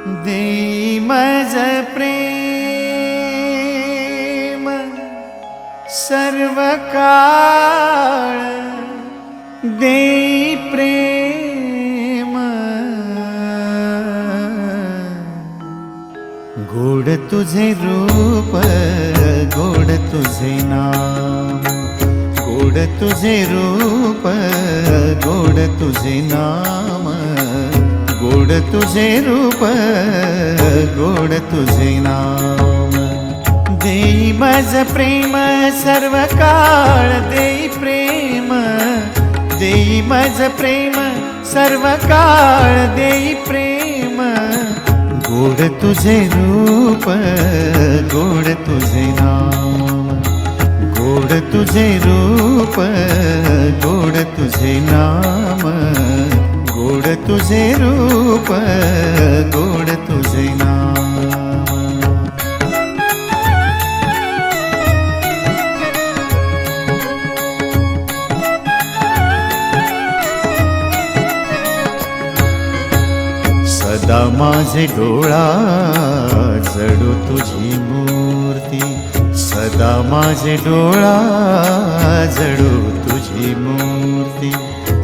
देई मज प्रेम सर्व काळ, देई प्रेम गोड तुझे रूप, गोड तुझे नाम, गोड तुझे रूप, गोड तुझे नाम, गोड तुझे रूप, गोड तुझे नाम। देई मज प्रेम सर्व काळ, देई प्रेम, देई मज प्रेम सर्व काळ, देई प्रेम गोड तुझे रूप, गोड तुझे नाम, गोड तुझे रूप, गोड तुझे नाम, गोड तुझे रूप, गोड तुझे नाम। सदा माझे डोळा जडो तुझी मूर्ती, सदा माझे डोळा जडो तुझी मूर्ती,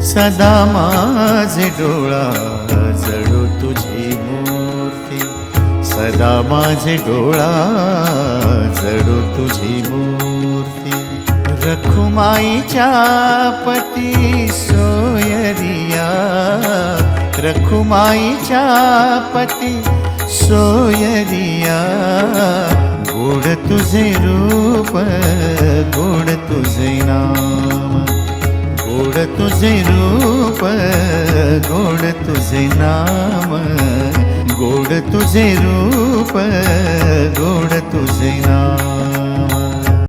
सदा माझे डोळा जडो तुझी मूर्ती, सदा माझे डोळा जडो तुझी मूर्ती। रखुमाईच्या पती सोयरिया, रखुमाईच्या पती सोयरिया गोड तुझे रूप, गोड तुझे नाम, गोड तुझे रूप, गोड तुझे नाम, गोड तुझे रूप, गोड तुझे